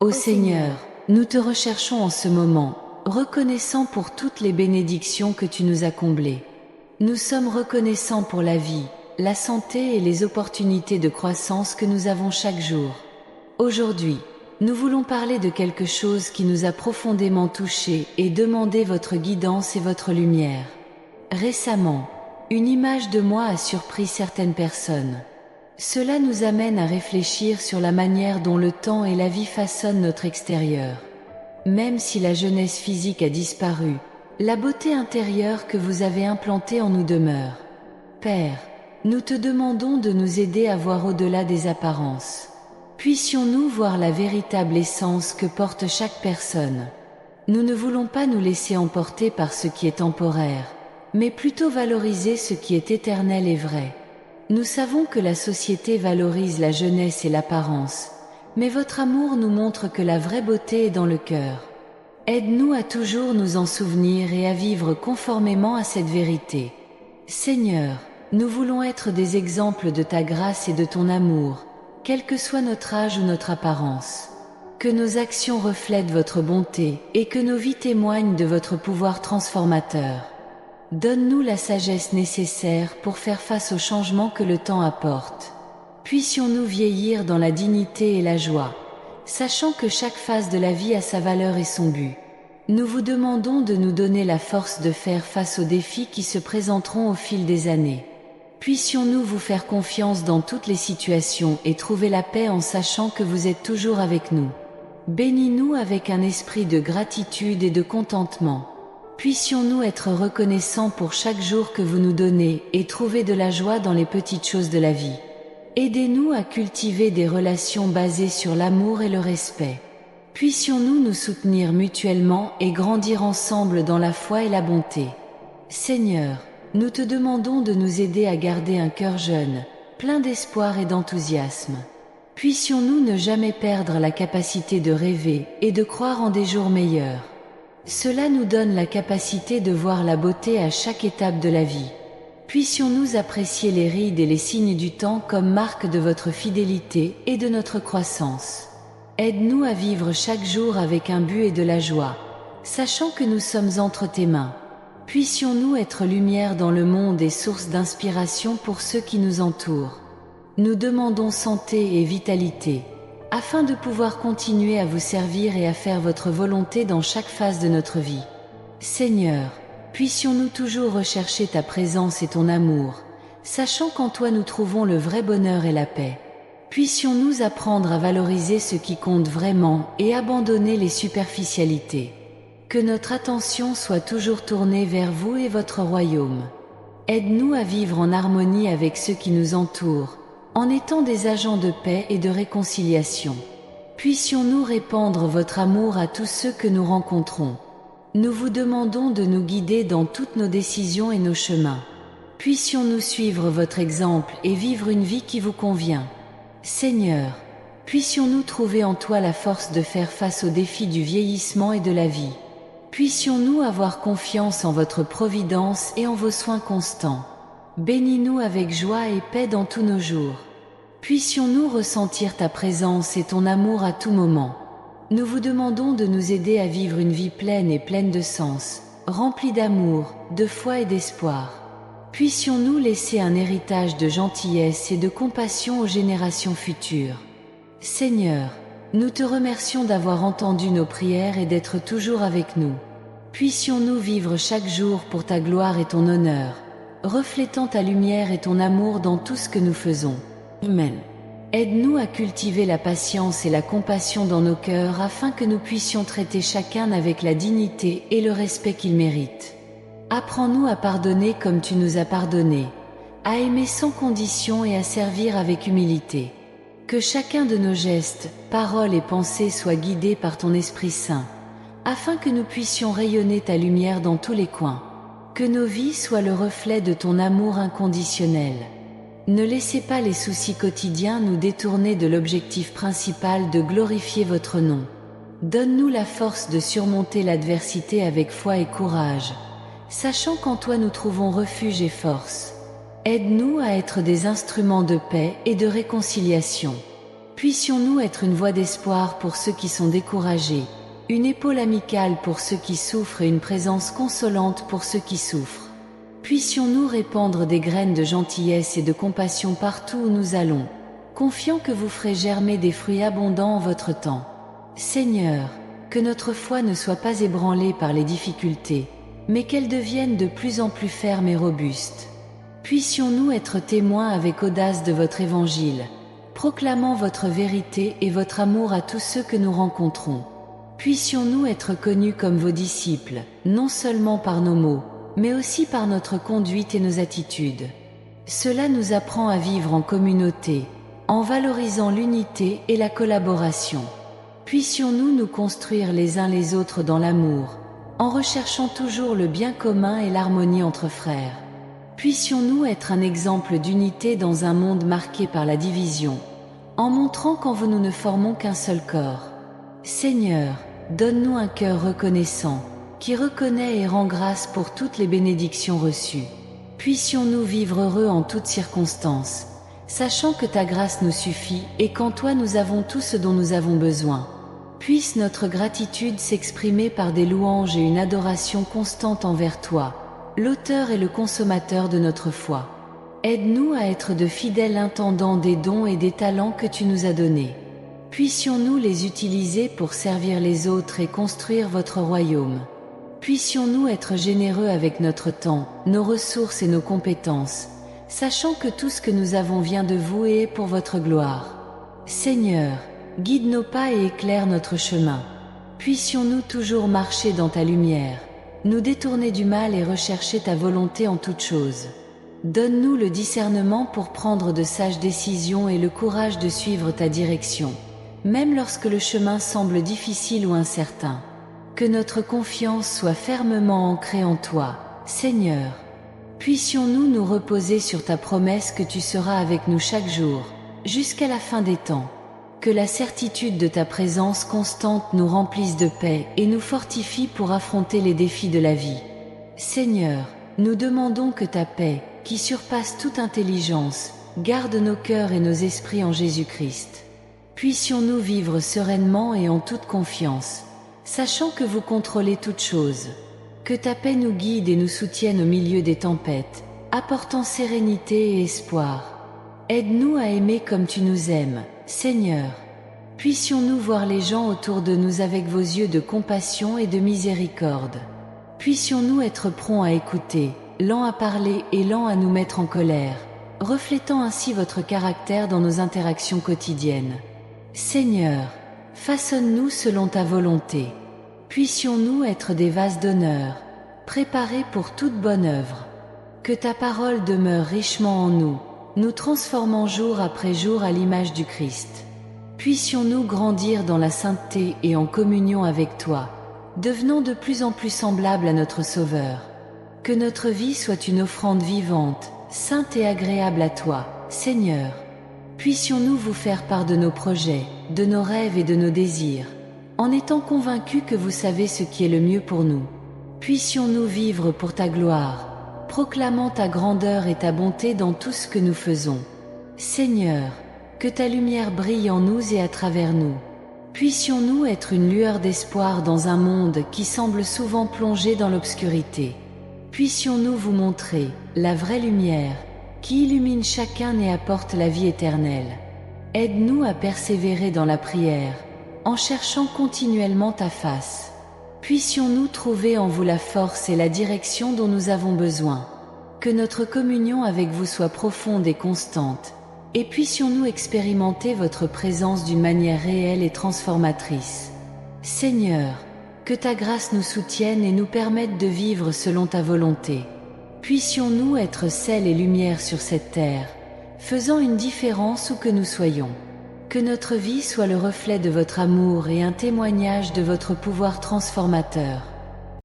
Ô Seigneur, nous te recherchons en ce moment, reconnaissants pour toutes les bénédictions que tu nous as comblées. Nous sommes reconnaissants pour la vie, la santé et les opportunités de croissance que nous avons chaque jour. Aujourd'hui, nous voulons parler de quelque chose qui nous a profondément touchés et demander votre guidance et votre lumière. Récemment, une image de moi a surpris certaines personnes. Cela nous amène à réfléchir sur la manière dont le temps et la vie façonnent notre extérieur. Même si la jeunesse physique a disparu, la beauté intérieure que vous avez implantée en nous demeure. Père, nous te demandons de nous aider à voir au-delà des apparences. Puissions-nous voir la véritable essence que porte chaque personne. Nous ne voulons pas nous laisser emporter par ce qui est temporaire, mais plutôt valoriser ce qui est éternel et vrai. Nous savons que la société valorise la jeunesse et l'apparence, mais votre amour nous montre que la vraie beauté est dans le cœur. Aide-nous à toujours nous en souvenir et à vivre conformément à cette vérité. Seigneur, nous voulons être des exemples de ta grâce et de ton amour, quel que soit notre âge ou notre apparence. Que nos actions reflètent votre bonté et que nos vies témoignent de votre pouvoir transformateur. Donne-nous la sagesse nécessaire pour faire face aux changements que le temps apporte. Puissions-nous vieillir dans la dignité et la joie, sachant que chaque phase de la vie a sa valeur et son but. Nous vous demandons de nous donner la force de faire face aux défis qui se présenteront au fil des années. Puissions-nous vous faire confiance dans toutes les situations et trouver la paix en sachant que vous êtes toujours avec nous. Bénis-nous avec un esprit de gratitude et de contentement. Puissions-nous être reconnaissants pour chaque jour que vous nous donnez et trouver de la joie dans les petites choses de la vie. Aidez-nous à cultiver des relations basées sur l'amour et le respect. Puissions-nous nous soutenir mutuellement et grandir ensemble dans la foi et la bonté. Seigneur, nous te demandons de nous aider à garder un cœur jeune, plein d'espoir et d'enthousiasme. Puissions-nous ne jamais perdre la capacité de rêver et de croire en des jours meilleurs. Cela nous donne la capacité de voir la beauté à chaque étape de la vie. Puissions-nous apprécier les rides et les signes du temps comme marque de votre fidélité et de notre croissance. Aide-nous à vivre chaque jour avec un but et de la joie, sachant que nous sommes entre tes mains. Puissions-nous être lumière dans le monde et source d'inspiration pour ceux qui nous entourent. Nous demandons santé et vitalité, afin de pouvoir continuer à vous servir et à faire votre volonté dans chaque phase de notre vie. Seigneur, puissions-nous toujours rechercher ta présence et ton amour, sachant qu'en toi nous trouvons le vrai bonheur et la paix. Puissions-nous apprendre à valoriser ce qui compte vraiment et abandonner les superficialités. Que notre attention soit toujours tournée vers vous et votre royaume. Aide-nous à vivre en harmonie avec ceux qui nous entourent, en étant des agents de paix et de réconciliation. Puissions-nous répandre votre amour à tous ceux que nous rencontrons. Nous vous demandons de nous guider dans toutes nos décisions et nos chemins. Puissions-nous suivre votre exemple et vivre une vie qui vous convient. Seigneur, puissions-nous trouver en toi la force de faire face aux défis du vieillissement et de la vie. Puissions-nous avoir confiance en votre providence et en vos soins constants. Bénis-nous avec joie et paix dans tous nos jours. Puissions-nous ressentir ta présence et ton amour à tout moment. Nous vous demandons de nous aider à vivre une vie pleine et pleine de sens, remplie d'amour, de foi et d'espoir. Puissions-nous laisser un héritage de gentillesse et de compassion aux générations futures. Seigneur, nous te remercions d'avoir entendu nos prières et d'être toujours avec nous. Puissions-nous vivre chaque jour pour ta gloire et ton honneur, reflétant ta lumière et ton amour dans tout ce que nous faisons. Amen. Aide-nous à cultiver la patience et la compassion dans nos cœurs afin que nous puissions traiter chacun avec la dignité et le respect qu'il mérite. Apprends-nous à pardonner comme tu nous as pardonné, à aimer sans condition et à servir avec humilité. Que chacun de nos gestes, paroles et pensées soit guidé par ton Esprit Saint, afin que nous puissions rayonner ta lumière dans tous les coins. Que nos vies soient le reflet de ton amour inconditionnel. Ne laissez pas les soucis quotidiens nous détourner de l'objectif principal de glorifier votre nom. Donne-nous la force de surmonter l'adversité avec foi et courage, sachant qu'en toi nous trouvons refuge et force. Aide-nous à être des instruments de paix et de réconciliation. Puissions-nous être une voix d'espoir pour ceux qui sont découragés, une épaule amicale pour ceux qui souffrent et une présence consolante pour ceux qui souffrent. Puissions-nous répandre des graines de gentillesse et de compassion partout où nous allons, confiant que vous ferez germer des fruits abondants en votre temps. Seigneur, que notre foi ne soit pas ébranlée par les difficultés, mais qu'elle devienne de plus en plus ferme et robuste. Puissions-nous être témoins avec audace de votre évangile, proclamant votre vérité et votre amour à tous ceux que nous rencontrons. Puissions-nous être connus comme vos disciples, non seulement par nos mots, mais aussi par notre conduite et nos attitudes. Cela nous apprend à vivre en communauté, en valorisant l'unité et la collaboration. Puissions-nous nous construire les uns les autres dans l'amour, en recherchant toujours le bien commun et l'harmonie entre frères. Puissions-nous être un exemple d'unité dans un monde marqué par la division, en montrant qu'en vous nous ne formons qu'un seul corps. Seigneur, donne-nous un cœur reconnaissant, qui reconnaît et rend grâce pour toutes les bénédictions reçues. Puissions-nous vivre heureux en toutes circonstances, sachant que ta grâce nous suffit et qu'en toi nous avons tout ce dont nous avons besoin. Puisse notre gratitude s'exprimer par des louanges et une adoration constante envers toi, l'auteur et le consommateur de notre foi. Aide-nous à être de fidèles intendants des dons et des talents que tu nous as donnés. Puissions-nous les utiliser pour servir les autres et construire votre royaume. Puissions-nous être généreux avec notre temps, nos ressources et nos compétences, sachant que tout ce que nous avons vient de vous et est pour votre gloire. Seigneur, guide nos pas et éclaire notre chemin. Puissions-nous toujours marcher dans ta lumière, nous détourner du mal et rechercher ta volonté en toutes choses. Donne-nous le discernement pour prendre de sages décisions et le courage de suivre ta direction, même lorsque le chemin semble difficile ou incertain. Que notre confiance soit fermement ancrée en toi, Seigneur. Puissions-nous nous reposer sur ta promesse que tu seras avec nous chaque jour, jusqu'à la fin des temps. Que la certitude de ta présence constante nous remplisse de paix et nous fortifie pour affronter les défis de la vie. Seigneur, nous demandons que ta paix, qui surpasse toute intelligence, garde nos cœurs et nos esprits en Jésus-Christ. Puissions-nous vivre sereinement et en toute confiance, sachant que vous contrôlez toutes choses. Que ta paix nous guide et nous soutienne au milieu des tempêtes, apportant sérénité et espoir. Aide-nous à aimer comme tu nous aimes, Seigneur. Puissions-nous voir les gens autour de nous avec vos yeux de compassion et de miséricorde. Puissions-nous être prompts à écouter, lents à parler et lents à nous mettre en colère, reflétant ainsi votre caractère dans nos interactions quotidiennes. Seigneur, façonne-nous selon ta volonté. Puissions-nous être des vases d'honneur, préparés pour toute bonne œuvre. Que ta parole demeure richement en nous, nous transformant jour après jour à l'image du Christ. Puissions-nous grandir dans la sainteté et en communion avec toi, devenant de plus en plus semblables à notre Sauveur. Que notre vie soit une offrande vivante, sainte et agréable à toi, Seigneur. Puissions-nous vous faire part de nos projets, de nos rêves et de nos désirs, en étant convaincus que vous savez ce qui est le mieux pour nous. Puissions-nous vivre pour ta gloire, proclamant ta grandeur et ta bonté dans tout ce que nous faisons. Seigneur, que ta lumière brille en nous et à travers nous. Puissions-nous être une lueur d'espoir dans un monde qui semble souvent plongé dans l'obscurité. Puissions-nous vous montrer la vraie lumière qui illumine chacun et apporte la vie éternelle. Aide-nous à persévérer dans la prière, en cherchant continuellement ta face. Puissions-nous trouver en vous la force et la direction dont nous avons besoin. Que notre communion avec vous soit profonde et constante, et puissions-nous expérimenter votre présence d'une manière réelle et transformatrice. Seigneur, que ta grâce nous soutienne et nous permette de vivre selon ta volonté. Puissions-nous être sel et lumière sur cette terre, faisant une différence où que nous soyons. Que notre vie soit le reflet de votre amour et un témoignage de votre pouvoir transformateur.